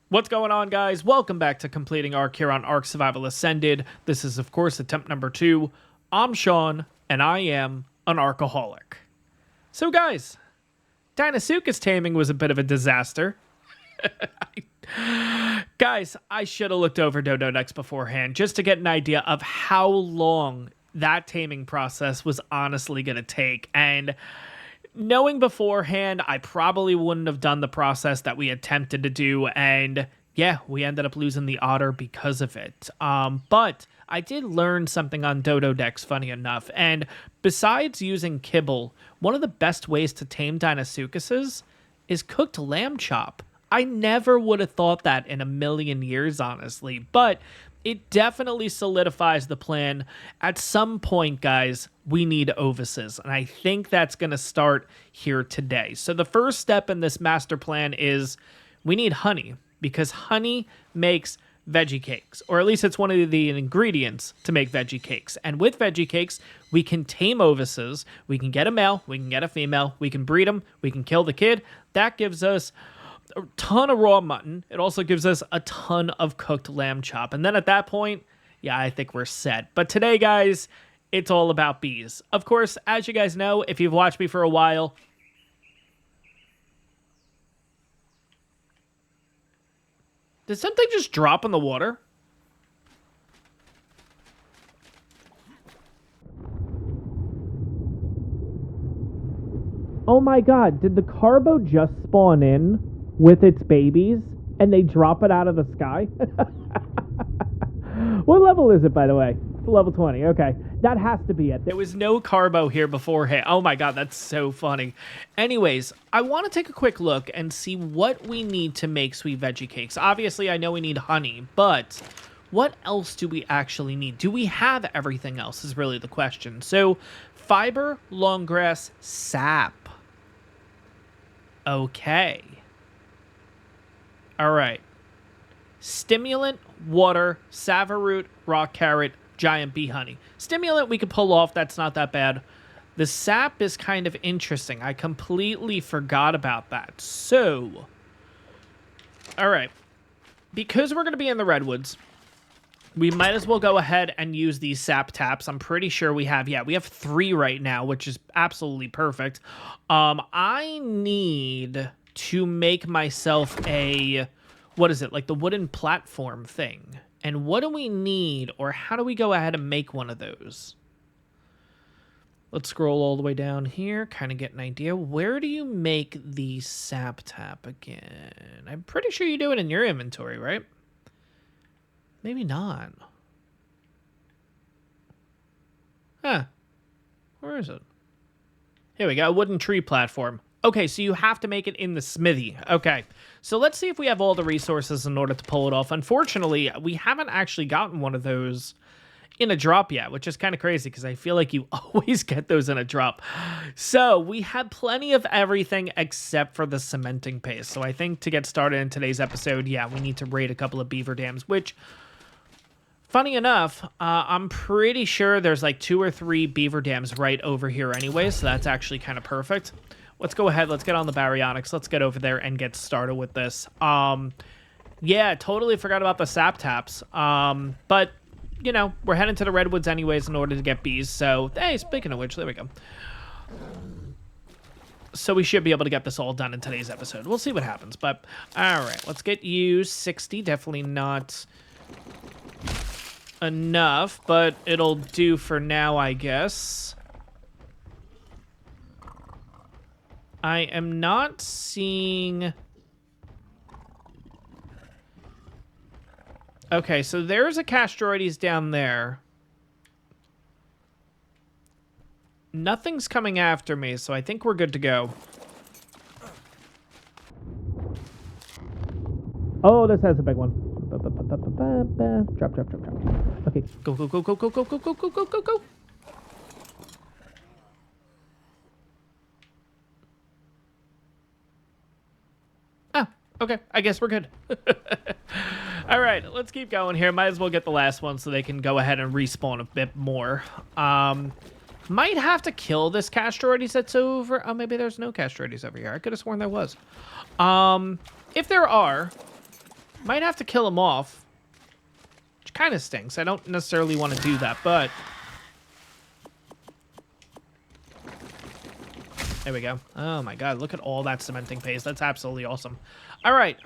What's going on, guys? Welcome back to Completing ARK here on ARK Survival Ascended. This is, of course, attempt number 2. I'm Sean, and I am an Arkaholic. So, guys, Deinosuchus taming was a bit of a disaster. Guys, I should have looked over Dodo decks beforehand just to get an idea of how long that taming process was honestly going to take. And knowing beforehand, I probably wouldn't have done the process that we attempted to do, and yeah, we ended up losing the otter because of it. But I did learn something on Dodo decks, funny enough, and besides using kibble, one of the best ways to tame Deinosuchuses is cooked lamb chop. I never would have thought that in a million years, honestly, but it definitely solidifies the plan. At some point, guys, we need ovises, and I think that's going to start here today. So the first step in this master plan is we need honey, because honey makes veggie cakes, or at least it's one of the ingredients to make veggie cakes. And with veggie cakes, we can tame ovises. We can get a male, we can get a female, we can breed them, we can kill the kid. That gives us a ton of raw mutton. It also gives us a ton of cooked lamb chop. And then at that point, yeah, I think we're set. But today, guys, it's all about bees. Of course, as you guys know, if you've watched me for a while, did something just drop in the water? Oh my god, did the carbo just spawn in with its babies and they drop it out of the sky? What level is it, by the way? It's level 20. Okay, that has to be it. There was no carbo here beforehand. Oh my god, that's so funny. Anyways, I want to take a quick look and see what we need to make sweet veggie cakes. Obviously, I know we need honey, but what else do we actually need? Do we have everything else is really the question. So, fiber, long grass, sap. Okay. All right. Stimulant, water, savaroot, rock carrot, giant bee honey. Stimulant we could pull off. That's not that bad. The sap is kind of interesting. I completely forgot about that. So, all right. Because we're going to be in the redwoods, we might as well go ahead and use these sap taps. I'm pretty sure we have 3 right now, which is absolutely perfect. I need to make myself a, what is it, like the wooden platform thing. And what do we need, or how do we go ahead and make one of those? Let's scroll all the way down here, kind of get an idea. Where do you make the sap tap again? I'm pretty sure you do it in your inventory, right? Maybe not. Huh. Where is it? Here we go, a wooden tree platform. Okay, so you have to make it in the smithy. Okay, so let's see if we have all the resources in order to pull it off. Unfortunately, we haven't actually gotten one of those in a drop yet, which is kind of crazy because I feel like you always get those in a drop. So we had plenty of everything except for the cementing paste. So I think to get started in today's episode, yeah, we need to raid a couple of beaver dams, which, funny enough, I'm pretty sure there's like 2 or 3 beaver dams right over here anyway, so that's actually kind of perfect. Let's go ahead, let's get on the baryonyx, let's get over there and get started with this. Yeah, totally forgot about the sap taps, but, you know, we're heading to the redwoods anyways in order to get bees, so, hey, speaking of which, there we go. So we should be able to get this all done in today's episode. We'll see what happens, but, alright, let's get you 60, definitely not enough, but it'll do for now, I guess. I am not seeing... Okay, so there's a Castroides down there. Nothing's coming after me, so I think we're good to go. Oh, this has a big one. Drop. Okay, go. Ah, okay, I guess we're good. All right, let's keep going here. Might as well get the last one so they can go ahead and respawn a bit more. Might have to kill this Castroides that's over. Oh, maybe there's no Castroides over here. I could have sworn there was. If there are, Might have to kill him off. Which kind of stinks. I don't necessarily want to do that, but... There we go. Oh my god, look at all that cementing paste. That's absolutely awesome. All right.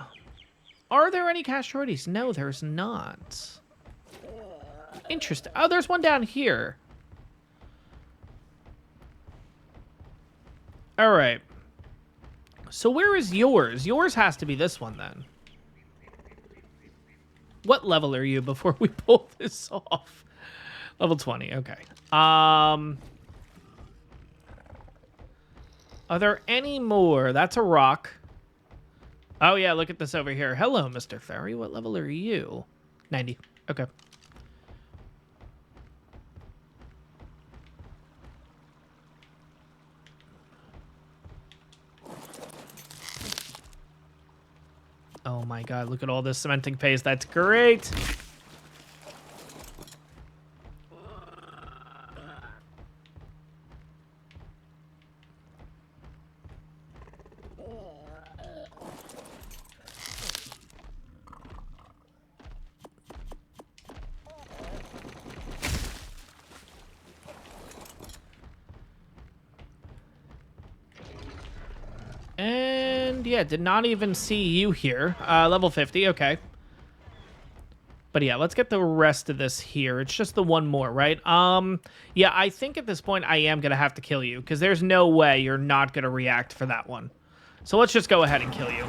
Are there any castroides? No, there's not. Interesting. Oh, there's one down here. All right. So where is yours? Yours has to be this one then. What level are you before we pull this off? Level 20. Okay. Are there any more? That's a rock. Oh, yeah, look at this over here. Hello, Mr. Fairy. What level are you? 90. Okay. Oh, my God. Look at all this cementing paste. That's great. And yeah, did not even see you here. Level 50, okay. But yeah, let's get the rest of this here. It's just the one more, right? Yeah, I think at this point I am going to have to kill you because there's no way you're not going to react for that one. So let's just go ahead and kill you.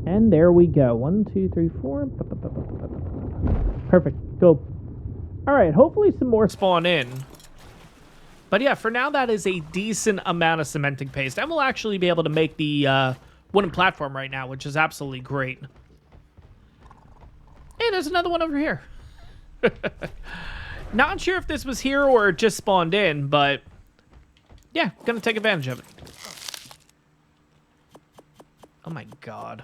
And there we go. 1, 2, 3, 4. Perfect. Go. All right. Hopefully some more spawn in. But yeah, for now, that is a decent amount of cementing paste. And we'll actually be able to make the wooden platform right now, which is absolutely great. Hey, there's another one over here. Not sure if this was here or it just spawned in, but yeah, gonna take advantage of it. Oh my god.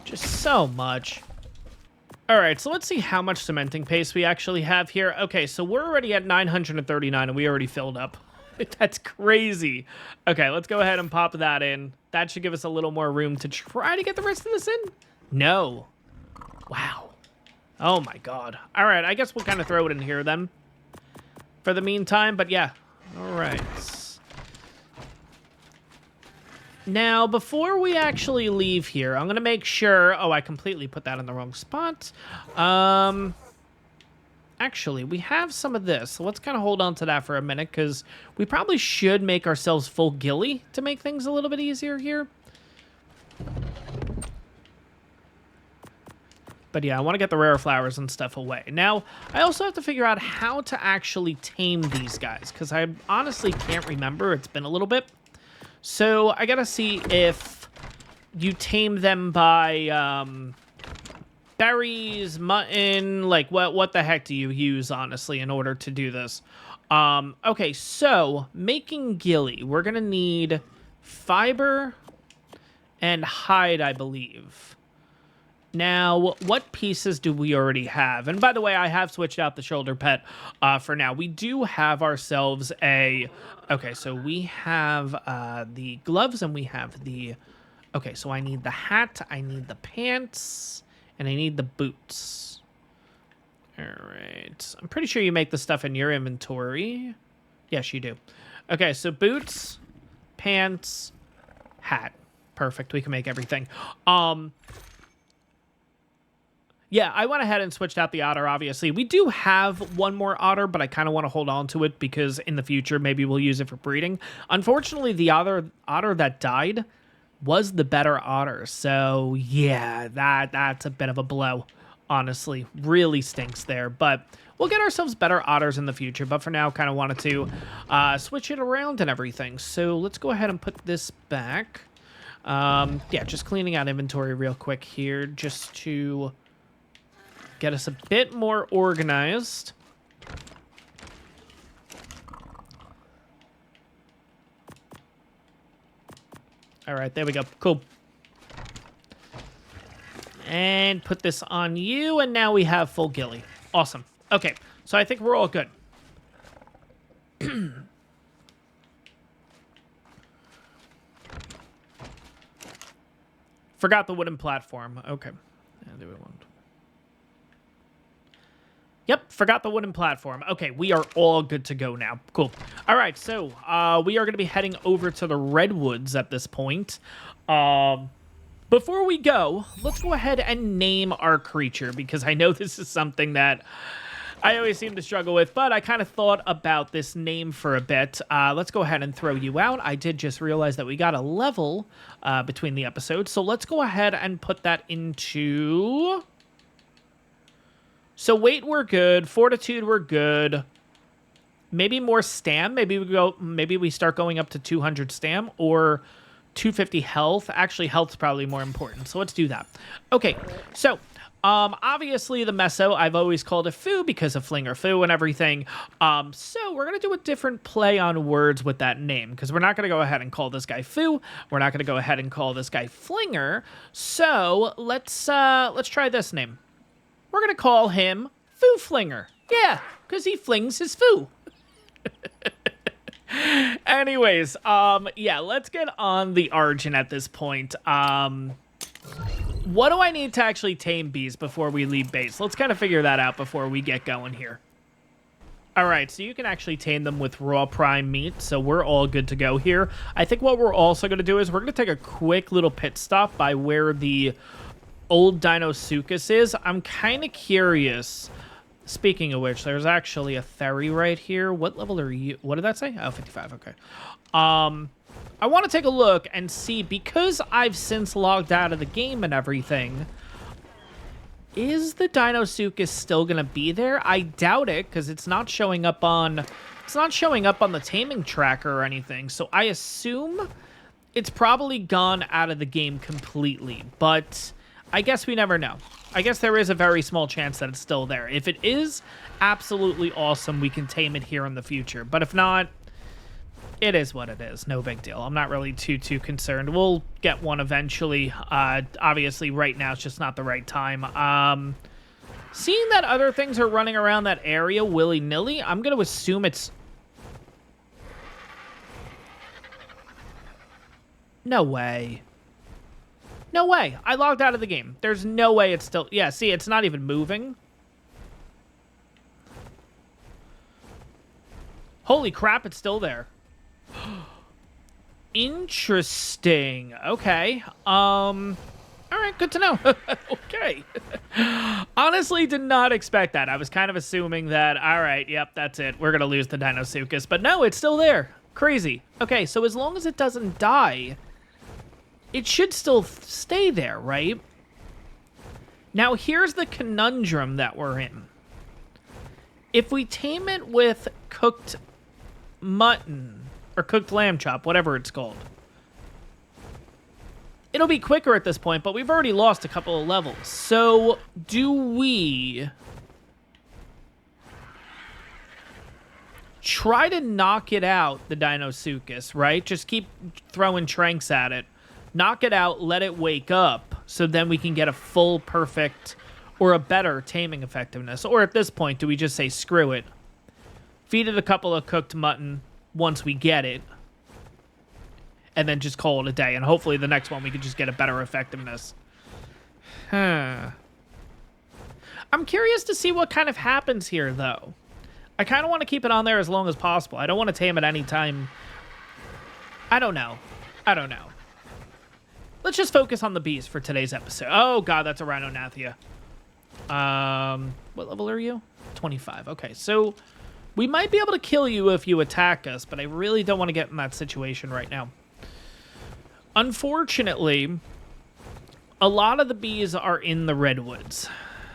Just so much. All right, so let's see how much cementing paste we actually have here. Okay, so we're already at 939 and we already filled up. That's crazy. Okay, let's go ahead and pop that in. That should give us a little more room to try to get the rest of this in. No. Wow. Oh my god. All right, I guess we'll kind of throw it in here then for the meantime, but yeah. All right. Now, before we actually leave here, I'm going to make sure... Oh, I completely put that in the wrong spot. Actually, we have some of this. So let's kind of hold on to that for a minute, because we probably should make ourselves full gilly to make things a little bit easier here. But yeah, I want to get the rare flowers and stuff away. Now, I also have to figure out how to actually tame these guys, because I honestly can't remember. It's been a little bit. So I gotta see if you tame them by berries, mutton, like what the heck do you use, honestly, in order to do this? Okay, so making gilly, we're gonna need fiber and hide, I believe. Now, what pieces do we already have? And by the way, I have switched out the shoulder pet for now. We do have ourselves a... Okay, so we have the gloves and we have the... Okay, so I need the hat, I need the pants, and I need the boots. All right. I'm pretty sure you make the stuff in your inventory. Yes, you do. Okay, so boots, pants, hat. Perfect. We can make everything. Yeah, I went ahead and switched out the otter, obviously. We do have one more otter, but I kind of want to hold on to it because in the future, maybe we'll use it for breeding. Unfortunately, the otter that died was the better otter. So, yeah, that's a bit of a blow, honestly. Really stinks there. But we'll get ourselves better otters in the future. But for now, kind of wanted to switch it around and everything. So let's go ahead and put this back. Yeah, just cleaning out inventory real quick here just to... get us a bit more organized. All right, there we go. Cool. And put this on you, and now we have full gilly. Awesome. Okay, so I think we're all good. Forgot the wooden platform. Okay. Yep, forgot the wooden platform. Okay, we are all good to go now. Cool. All right, so we are going to be heading over to the redwoods at this point. Before we go, let's go ahead and name our creature, because I know this is something that I always seem to struggle with, but I kind of thought about this name for a bit. Let's go ahead and throw you out. I did just realize that we got a level between the episodes, so let's go ahead and put that into... So weight, we're good. Fortitude, we're good. Maybe more stam. Maybe we start going up to 200 stam or 250 health. Actually, health's probably more important. So let's do that. Okay. So, obviously the meso, I've always called it foo because of flinger foo and everything. So we're going to do a different play on words with that name, because we're not going to go ahead and call this guy foo. We're not going to go ahead and call this guy flinger. So let's try this name. We're going to call him Foo Flinger. Yeah, because he flings his foo. Anyways, yeah, let's get on the Argent at this point. What do I need to actually tame bees before we leave base? Let's kind of figure that out before we get going here. All right, so you can actually tame them with raw prime meat, so we're all good to go here. I think what we're also going to do is we're going to take a quick little pit stop by where the old Deinosuchus is. I'm kind of curious. Speaking of which, there's actually a ferry right here. What level are you? What did that say? Oh, 55. Okay. I want to take a look and see, because I've since logged out of the game and everything. Is the Deinosuchus still gonna be there? I doubt it, because it's not showing up on the taming tracker or anything. So I assume it's probably gone out of the game completely, but I guess we never know. I guess there is a very small chance that it's still there. If it is, absolutely awesome. We can tame it here in the future. But if not, it is what it is. No big deal. I'm not really too concerned. We'll get one eventually. Obviously, right now, it's just not the right time. Seeing that other things are running around that area willy-nilly, I'm going to assume it's... No way. No way. I logged out of the game. There's no way it's still... Yeah, see, it's not even moving. Holy crap, it's still there. Interesting. Okay. All right, good to know. Okay. Honestly, did not expect that. I was kind of assuming that, all right, yep, that's it. We're going to lose the Deinosuchus. But no, it's still there. Crazy. Okay, so as long as it doesn't die, it should still stay there, right? Now, here's the conundrum that we're in. If we tame it with cooked mutton, or cooked lamb chop, whatever it's called, it'll be quicker at this point, but we've already lost a couple of levels. So, do we try to knock it out, the Deinosuchus, right? Just keep throwing tranks at it. Knock it out, let it wake up, so then we can get a full, perfect, or a better taming effectiveness. Or at this point, do we just say, screw it, feed it a couple of cooked mutton once we get it, and then just call it a day, and hopefully the next one we can just get a better effectiveness. I'm curious to see what kind of happens here, though. I kind of want to keep it on there as long as possible. I don't want to tame it any time. I don't know. Let's just focus on the bees for today's episode. Oh, God, that's a Rhinonathia. What level are you? 25. Okay, so we might be able to kill you if you attack us, but I really don't want to get in that situation right now. Unfortunately, a lot of the bees are in the redwoods.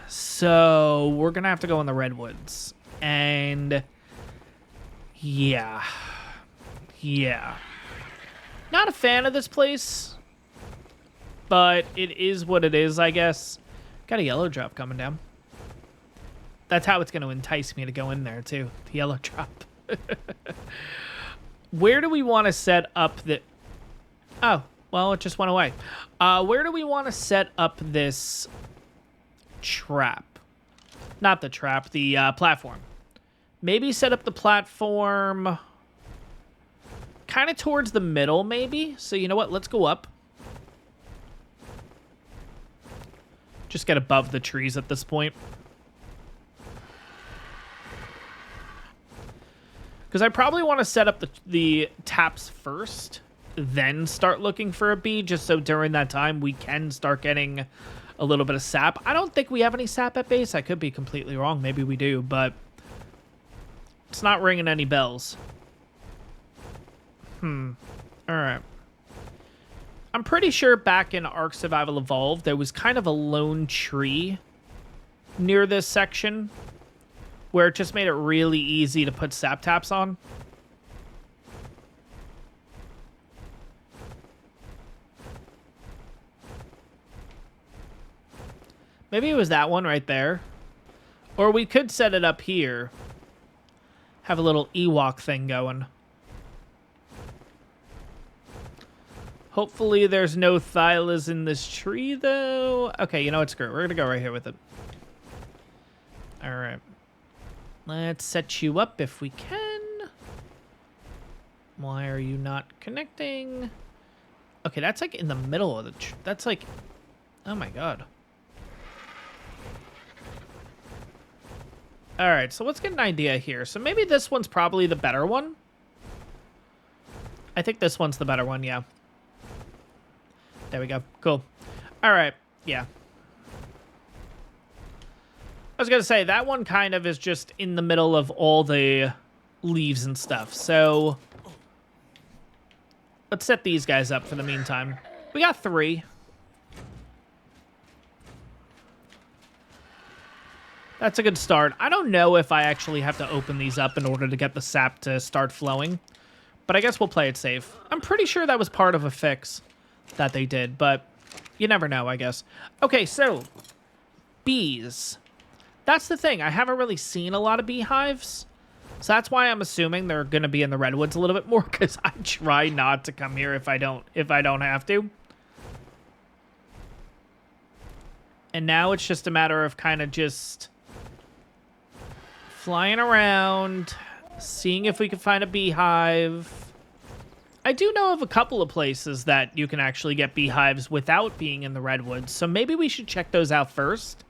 So we're going to have to go in the redwoods. And yeah. Not a fan of this place, but it is what it is, I guess. Got a yellow drop coming down. That's how it's going to entice me to go in there, too. The yellow drop. Where do we want to set up the... Oh, well, it just went away. Where do we want to set up this trap? Not the trap, the platform. Maybe set up the platform kind of towards the middle, maybe. So you know what? Let's go up. Just get above the trees at this point. Because I probably want to set up the taps first, then start looking for a bee, just so during that time we can start getting a little bit of sap. I don't think we have any sap at base. I could be completely wrong. Maybe we do, but it's not ringing any bells. All right. I'm pretty sure back in Ark Survival Evolved, there was kind of a lone tree near this section where it just made it really easy to put sap taps on. Maybe it was that one right there. Or we could set it up here. Have a little Ewok thing going. Hopefully there's no Thylas in this tree, though. Okay, you know what? Screw it. We're going to go right here with it. All right. Let's set you up if we can. Why are you not connecting? Okay, that's like in the middle of the... That's like... Oh, my God. All right, so let's get an idea here. So maybe this one's probably the better one. I think this one's the better one, yeah. There we go. Cool. All right. Yeah. I was going to say, that one kind of is just in the middle of all the leaves and stuff. So let's set these guys up for the meantime. We got 3. That's a good start. I don't know if I actually have to open these up in order to get the sap to start flowing, but I guess we'll play it safe. I'm pretty sure that was part of a fix that they did, but you never know, I guess. Okay, so bees. That's the thing. I haven't really seen a lot of beehives, so that's why I'm assuming they're going to be in the redwoods a little bit more, because I try not to come here if I don't have to. And now it's just a matter of kind of just flying around, seeing if we can find a beehive. I do know of a couple of places that you can actually get beehives without being in the redwoods, so maybe we should check those out first.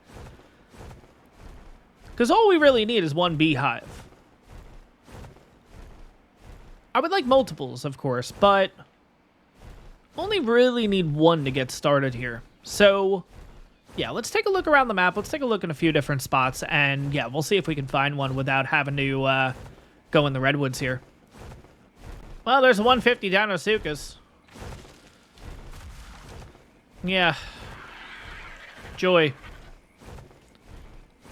Because all we really need is one beehive. I would like multiples, of course, but only really need one to get started here. So yeah, let's take a look around the map. Let's take a look in a few different spots, and yeah, we'll see if we can find one without having to go in the redwoods here. Well, there's a 150 Dinosuchus. Yeah. Joy.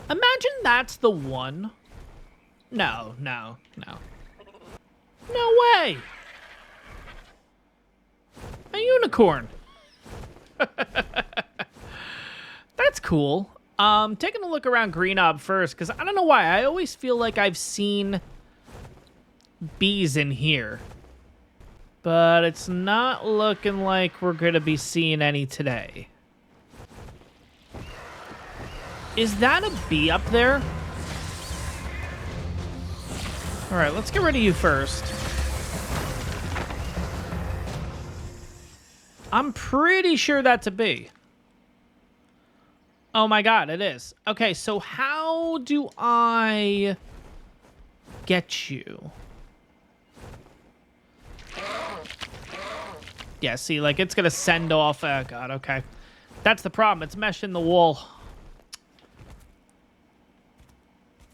Imagine that's the one. No, no, no. No way! A unicorn. That's cool. Taking a look around Greenob first, because I don't know why. I always feel like I've seen bees in here. But it's not looking like we're going to be seeing any today. Is that a bee up there? All right, let's get rid of you first. I'm pretty sure that's a bee. Oh my God, it is. Okay, so how do I get you? Yeah, see, like, it's gonna send off... Oh, God, okay. That's the problem. It's meshed in the wall.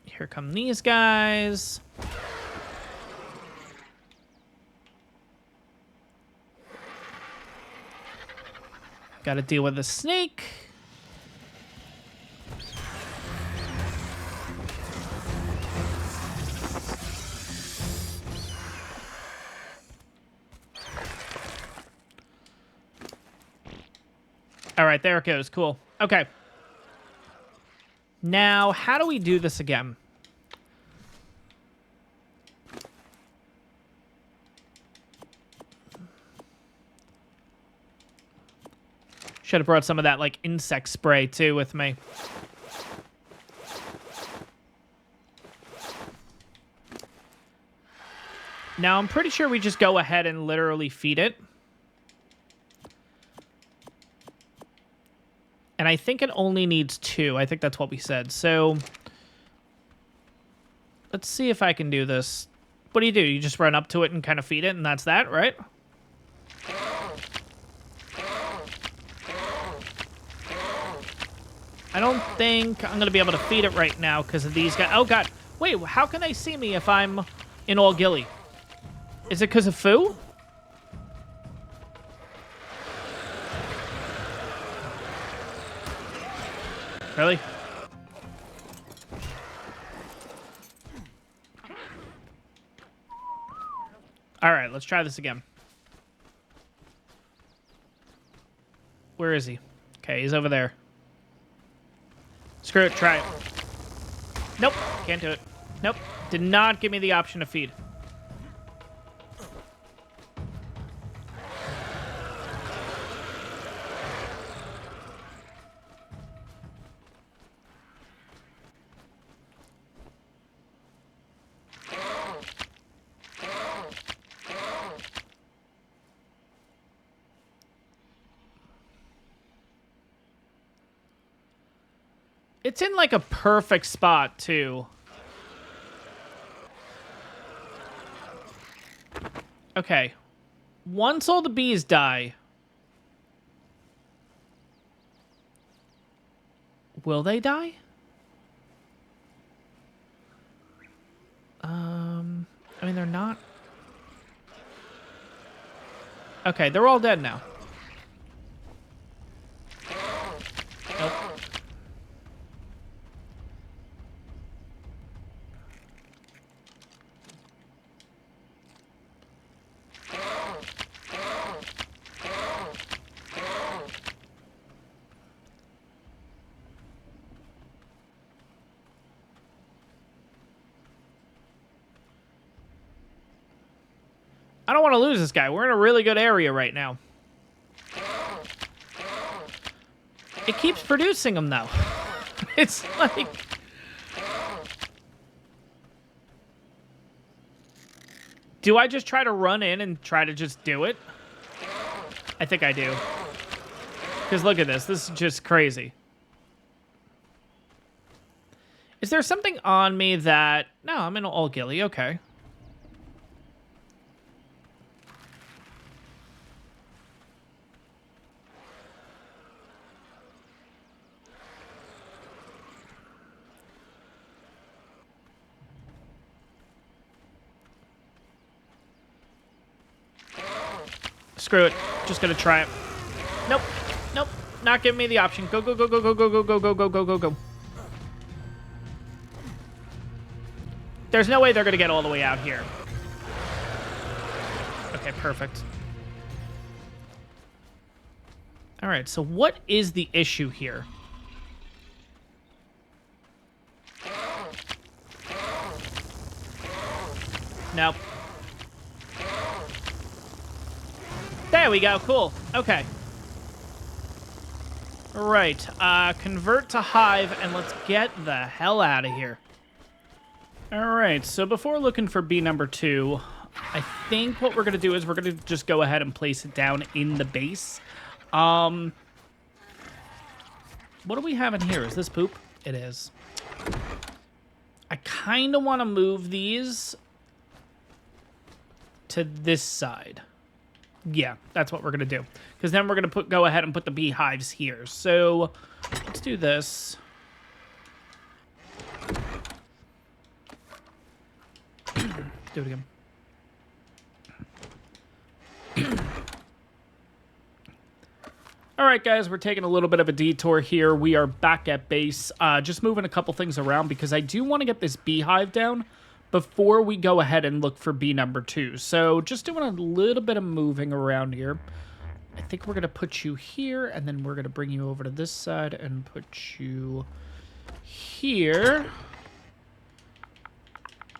Here come these guys. Gotta deal with the snake. All right, there it goes. Cool. Okay. Now, how do we do this again? Should have brought some of that, like, insect spray, too, with me. Now, I'm pretty sure we just go ahead and literally feed it. And I think it only needs 2. I think that's what we said. So, let's see if I can do this. What do? You just run up to it and kind of feed it, and that's that, right? I don't think I'm going to be able to feed it right now because of these guys. Oh, God. Wait, how can they see me if I'm in all ghillie? Is it because of Foo? Really? All right, let's try this again. Where is he? Okay, he's over there. Screw it, try it. Nope, can't do it. Nope, did not give me the option to feed. It's in like a perfect spot, too. Okay. Once all the bees die... Will they die? I mean, they're not... Okay, they're all dead now. Nope. I don't want to lose this guy. We're in a really good area right now. It keeps producing them, though. It's like... Do I just try to run in and try to just do it? I think I do. Because look at this. This is just crazy. Is there something on me that... No, I'm in all ghillie. Okay. Screw it. Just gonna try it. Nope. Nope. Not giving me the option. Go, go, go, go, go, go, go, go, go, go, go, go, go. There's no way they're gonna get all the way out here. Okay, perfect. All right, so what is the issue here? Nope. There we go. Cool. Okay. Right. Convert to hive, and let's get the hell out of here. All right. So before looking for bee number 2, I think what we're going to do is we're going to just go ahead and place it down in the base. What do we have in here? Is this poop? It is. I kind of want to move these to this side. Yeah, that's what we're going to do. Because then we're going to go ahead and put the beehives here. So, let's do this. Do it again. All right, guys, we're taking a little bit of a detour here. We are back at base. Just moving a couple things around because I do want to get this beehive down before we go ahead and look for bee number 2. So just doing a little bit of moving around here. I think we're going to put you here, and then we're going to bring you over to this side and put you here.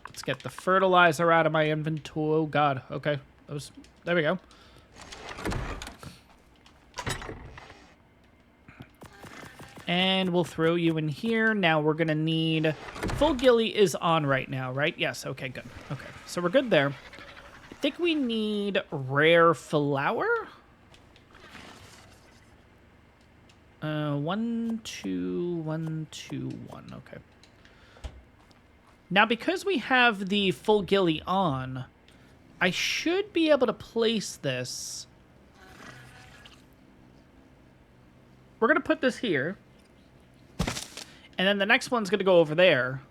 Let's get the fertilizer out of my inventory. Oh, God. Okay. There we go. And we'll throw you in here. Now we're going to need... Full ghillie is on right now, right? Yes. Okay, good. Okay. So we're good there. think we need rare flower. 1, 2, 1, 2, 1. Okay. Now, because we have the full ghillie on, I should be able to place this. We're going to put this here. And then the next one's going to go over there.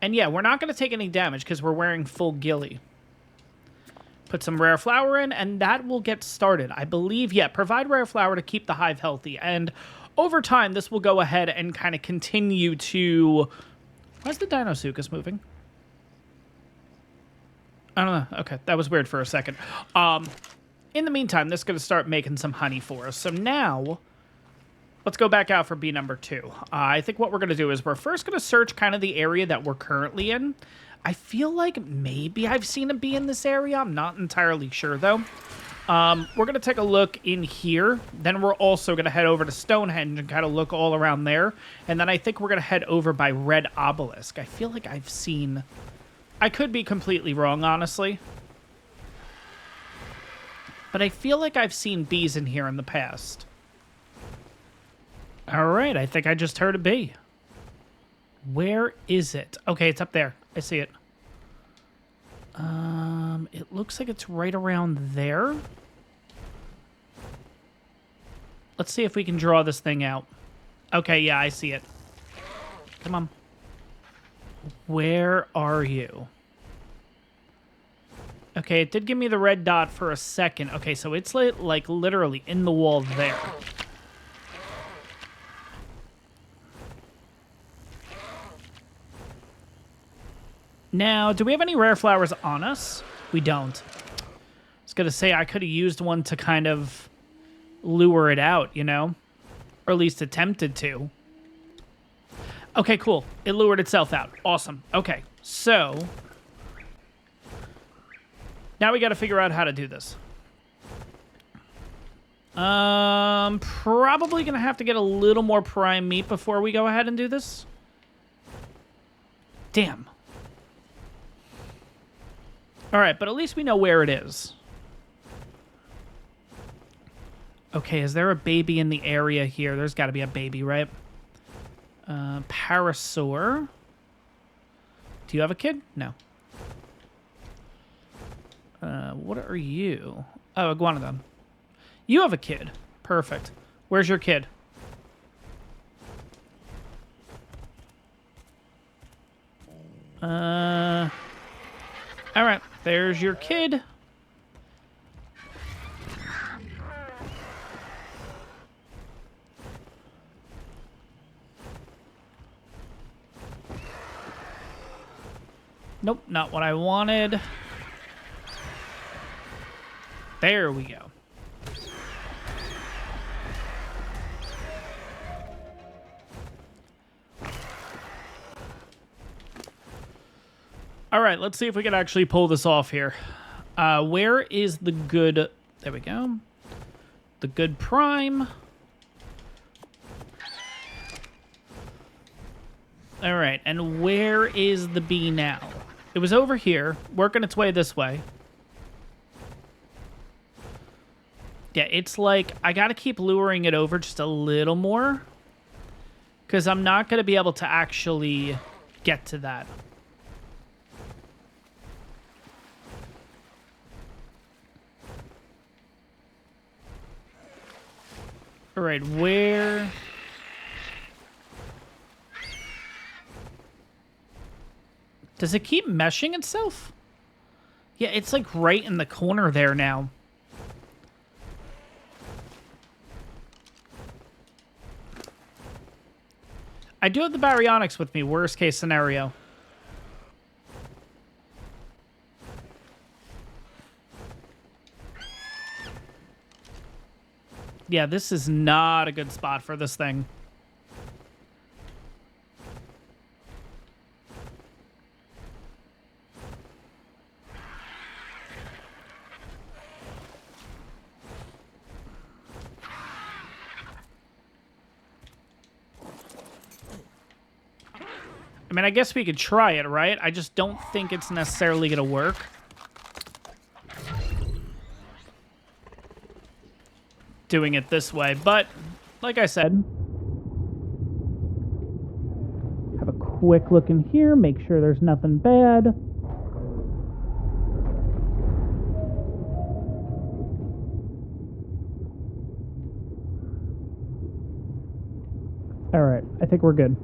And yeah, we're not going to take any damage because we're wearing full ghillie. Put some rare flower in, and that will get started. I believe, yeah, provide rare flower to keep the hive healthy. And over time, this will go ahead and kind of continue to... Why is the Deinosuchus moving? I don't know. Okay, that was weird for a second. In the meantime, this is going to start making some honey for us. So now... Let's go back out for bee number 2. I think what we're going to do is we're first going to search kind of the area that we're currently in. I feel like maybe I've seen a bee in this area. I'm not entirely sure, though. We're going to take a look in here. Then we're also going to head over to Stonehenge and kind of look all around there. And then I think we're going to head over by Red Obelisk. I feel like I've seen... I could be completely wrong, honestly. But I feel like I've seen bees in here in the past. All right, I think I just heard a bee. Where is it? Okay, it's up there. I see it. It looks like it's right around there. Let's see if we can draw this thing out. Okay, yeah, I see it. Come on. Where are you? Okay, it did give me the red dot for a second. Okay, so it's like literally in the wall there. Now, do we have any rare flowers on us? We don't. I was going to say I could have used one to kind of lure it out, you know? Or at least attempted to. Okay, cool. It lured itself out. Awesome. Okay, so... Now we got to figure out how to do this. Probably going to have to get a little more prime meat before we go ahead and do this. Damn. All right, but at least we know where it is. Okay, is there a baby in the area here? There's got to be a baby, right? Parasaur. Do you have a kid? No. What are you? Oh, Iguanodon. You have a kid. Perfect. Where's your kid? All right, there's your kid. Nope, not what I wanted. There we go. All right, let's see if we can actually pull this off here. Where is the good... There we go. The good prime. All right, and where is the bee now? It was over here, working its way this way. Yeah, it's like, I gotta keep luring it over just a little more. Because I'm not gonna be able to actually get to that. All right, where... Does it keep meshing itself? Yeah, it's like right in the corner there now. I do have the baryonyx with me, worst case scenario. Yeah, this is not a good spot for this thing. mean, I guess we could try it, right? I just don't think it's necessarily going to work. Doing it this way, but like I said, have a quick look in here, make sure there's nothing bad. All right, I think we're good.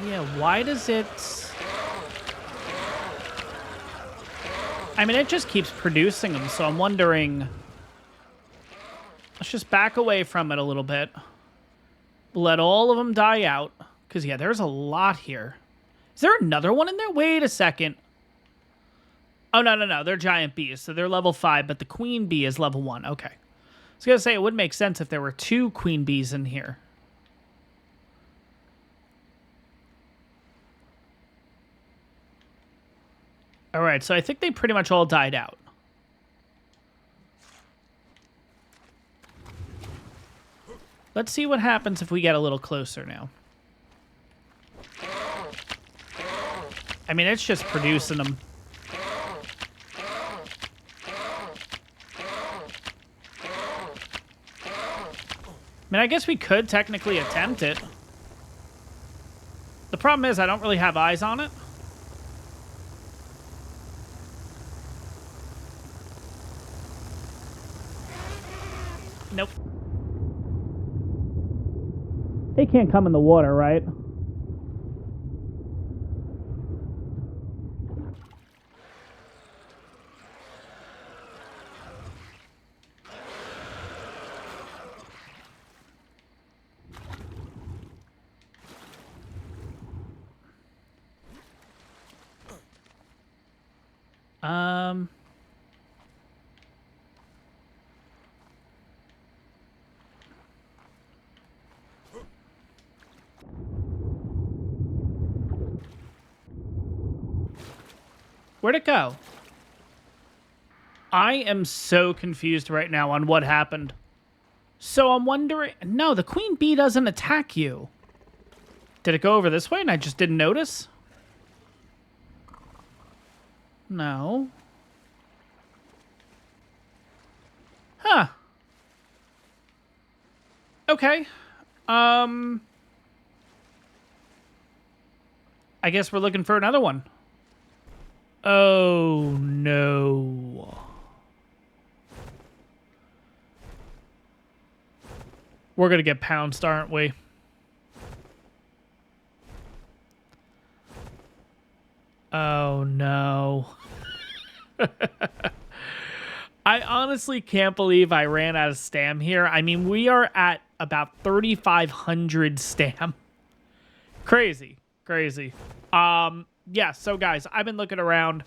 Yeah, why does it... I mean, it just keeps producing them, so I'm wondering... Let's just back away from it a little bit. Let all of them die out. Because, yeah, there's a lot here. Is there another one in there? Wait a second. Oh, no. They're giant bees, so they're level 5, but the queen bee is level 1. Okay. I was going to say, it would make sense if there were 2 queen bees in here. All right, so I think they pretty much all died out. Let's see what happens if we get a little closer now. I mean, it's just producing them. I mean, I guess we could technically attempt it. The problem is I don't really have eyes on it. Nope. They can't come in the water, right? Where'd it go? I am so confused right now on what happened. So I'm wondering... No, the queen bee doesn't attack you. Did it go over this way and I just didn't notice? No. Huh. Okay. I guess we're looking for another one. Oh, no. We're going to get pounced, aren't we? Oh, no. I honestly can't believe I ran out of stam here. I mean, we are at about 3,500 stam. Crazy. Yeah, so guys, I've been looking around.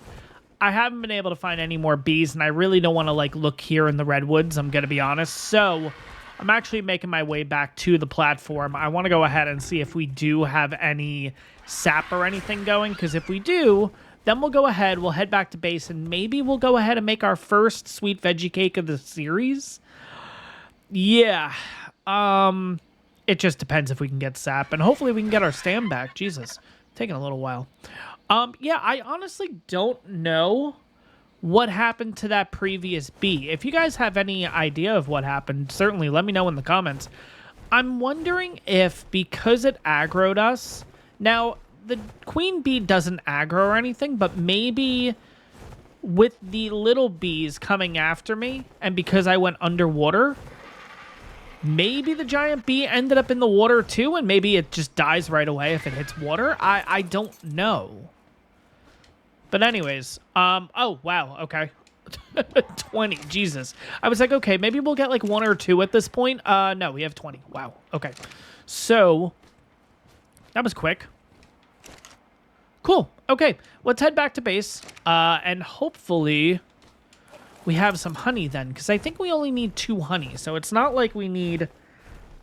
I haven't been able to find any more bees, and I really don't want to, like, look here in the redwoods, I'm going to be honest. So I'm actually making my way back to the platform. I want to go ahead and see if we do have any sap or anything going, because if we do, then we'll go ahead, we'll head back to base, and maybe we'll go ahead and make our first sweet veggie cake of the series. Yeah, it just depends if we can get sap, and hopefully we can get our stam back. Jesus, taking a little while. Yeah, I honestly don't know what happened to that previous bee. If you guys have any idea of what happened, certainly let me know in the comments. I'm wondering if, because it aggroed us... Now, the queen bee doesn't aggro or anything, but maybe with the little bees coming after me, and because I went underwater, maybe the giant bee ended up in the water too, and maybe it just dies right away if it hits water. I don't know. But anyways, oh, wow, okay. 20, Jesus. I was like, okay, maybe we'll get like 1 or 2 at this point. No, we have 20. Wow, okay. So, that was quick. Cool. Okay, let's head back to base, and hopefully we have some honey then, because I think we only need 2 honey, so it's not like we need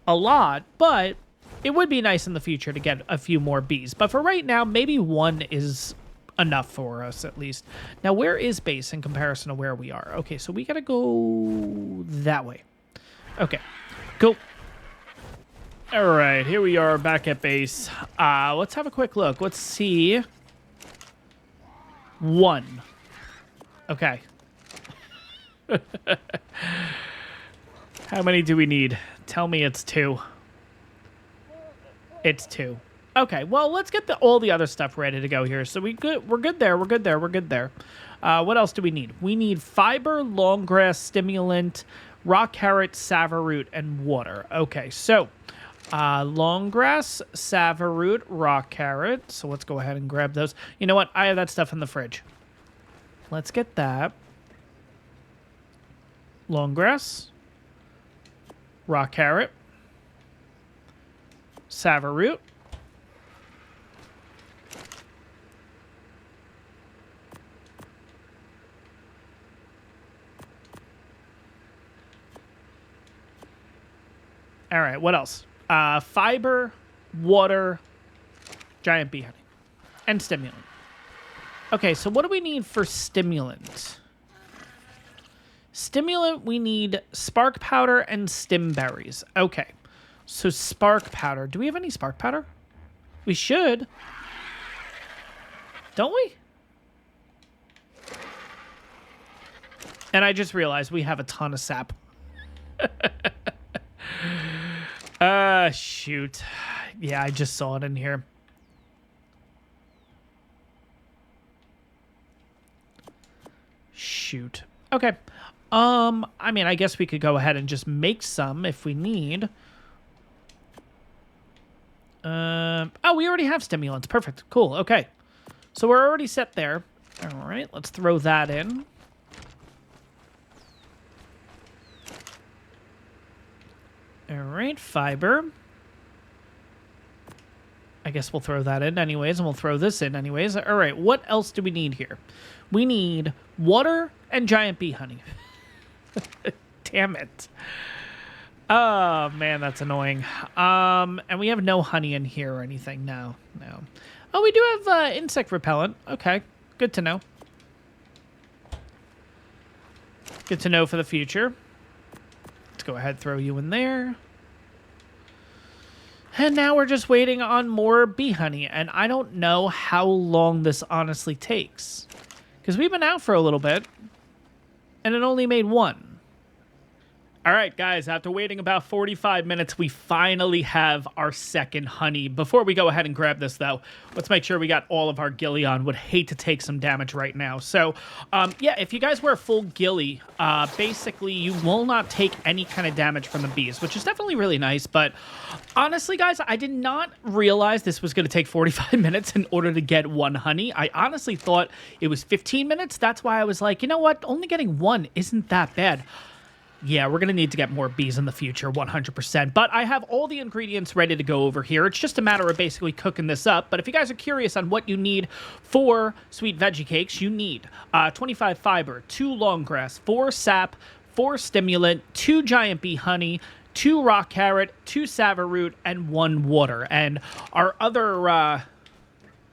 a lot, but it would be nice in the future to get a few more bees. But for right now, maybe 1 is enough for us, at least. Now, where is base in comparison to where we are? Okay, so we gotta go that way. Okay, cool. All right, here we are back at base. Let's have a quick look. Let's see. 1. Okay. How many do we need? Tell me it's 2. It's 2. Okay, well, let's get all the other stuff ready to go here. So we're good there. What else do we need? We need fiber, long grass, stimulant, rock carrot, savaroot, and water. Okay, so long grass, savaroot, rock carrot. So let's go ahead and grab those. You know what? I have that stuff in the fridge. Let's get that. Long grass, rock carrot, savaroot, all right, what else? Fiber, water, giant bee honey, and stimulant. Okay, so what do we need for stimulant? Stimulant, we need spark powder and stim berries. Okay, so spark powder. Do we have any spark powder? We should. Don't we? And I just realized we have a ton of sap. Shoot. Yeah, I just saw it in here. Shoot. Okay. I mean, I guess we could go ahead and just make some if we need. Oh, we already have stimulants. Perfect. Cool. Okay. So we're already set there. All right, let's throw that in. All right, fiber. I guess we'll throw that in anyways, and we'll throw this in anyways. All right, what else do we need here? We need water and giant bee honey. Damn it. Oh, man, that's annoying. And we have no honey in here or anything. No. Oh, we do have insect repellent. Okay, good to know. Good to know for the future. Let's go ahead and throw you in there. And now we're just waiting on more bee honey. And I don't know how long this honestly takes. Because we've been out for a little bit. And it only made 1. All right, guys, after waiting about 45 minutes, we finally have our second honey. Before we go ahead and grab this, though, let's make sure we got all of our ghillie on. Would hate to take some damage right now. So, yeah, if you guys wear full ghillie, basically you will not take any kind of damage from the bees, which is definitely really nice. But honestly, guys, I did not realize this was going to take 45 minutes in order to get 1 honey. I honestly thought it was 15 minutes. That's why I was like, you know what? Only getting 1 isn't that bad. Yeah, we're going to need to get more bees in the future, 100%. But I have all the ingredients ready to go over here. It's just a matter of basically cooking this up. But if you guys are curious on what you need for sweet veggie cakes, you need 25 fiber, 2 long grass, 4 sap, 4 stimulant, 2 giant bee honey, 2 rock carrot, 2 savaroot, and 1 water. And our other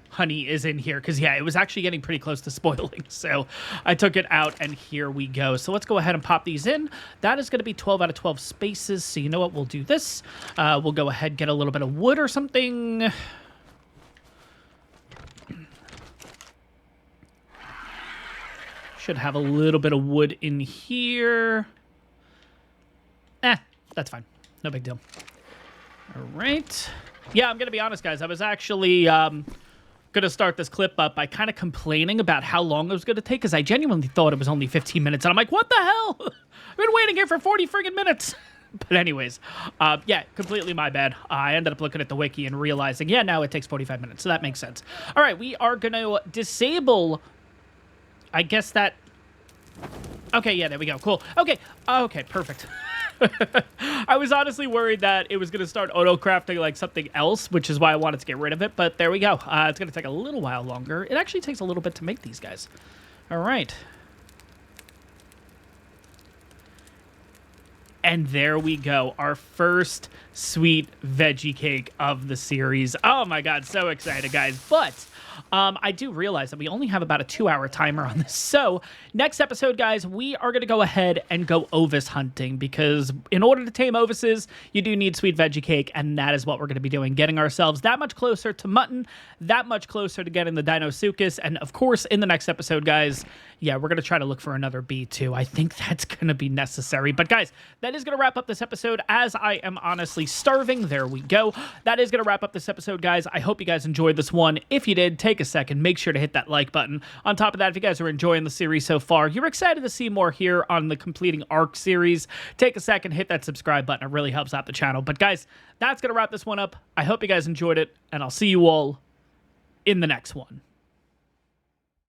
honey is in here because, yeah, it was actually getting pretty close to spoiling. So I took it out, and here we go. So let's go ahead and pop these in. That is going to be 12 out of 12 spaces. So you know what? We'll do this. We'll go ahead and get a little bit of wood or something. Should have a little bit of wood in here. That's fine. No big deal. All right. Yeah, I'm going to be honest, guys. I was actually gonna start this clip up by kind of complaining about how long it was gonna take, because I genuinely thought it was only 15 minutes, and I'm like, what the hell? I've been waiting here for 40 friggin' minutes. But anyways, yeah, completely my bad. I ended up looking at the wiki and realizing, yeah, now it takes 45 minutes, so that makes sense. All right, we are gonna disable, I guess that, okay, yeah, there we go, cool. Okay, perfect. I was honestly worried that it was going to start auto-crafting like something else, which is why I wanted to get rid of it. But there we go. It's going to take a little while longer. It actually takes a little bit to make these guys. All right. And there we go. Our first sweet veggie cake of the series. Oh my God, so excited, guys. But I do realize that we only have about a 2-hour timer on this. So next episode, guys, we are going to go ahead and go ovis hunting, because in order to tame ovises, you do need sweet veggie cake, and that is what we're going to be doing, getting ourselves that much closer to mutton, that much closer to getting the Dinosuchus, and of course, in the next episode, guys, yeah, we're going to try to look for another bee too. I think that's going to be necessary. But guys, that is going to wrap up this episode, as I am honestly starving. There we go. That is going to wrap up this episode, guys. I hope you guys enjoyed this one. If you did, take a second, make sure to hit that like button. On top of that, if you guys are enjoying the series so far, you're excited to see more here on the Completing ARK series, take a second, hit that subscribe button. It really helps out the channel. But guys, that's going to wrap this one up. I hope you guys enjoyed it, and I'll see you all in the next one.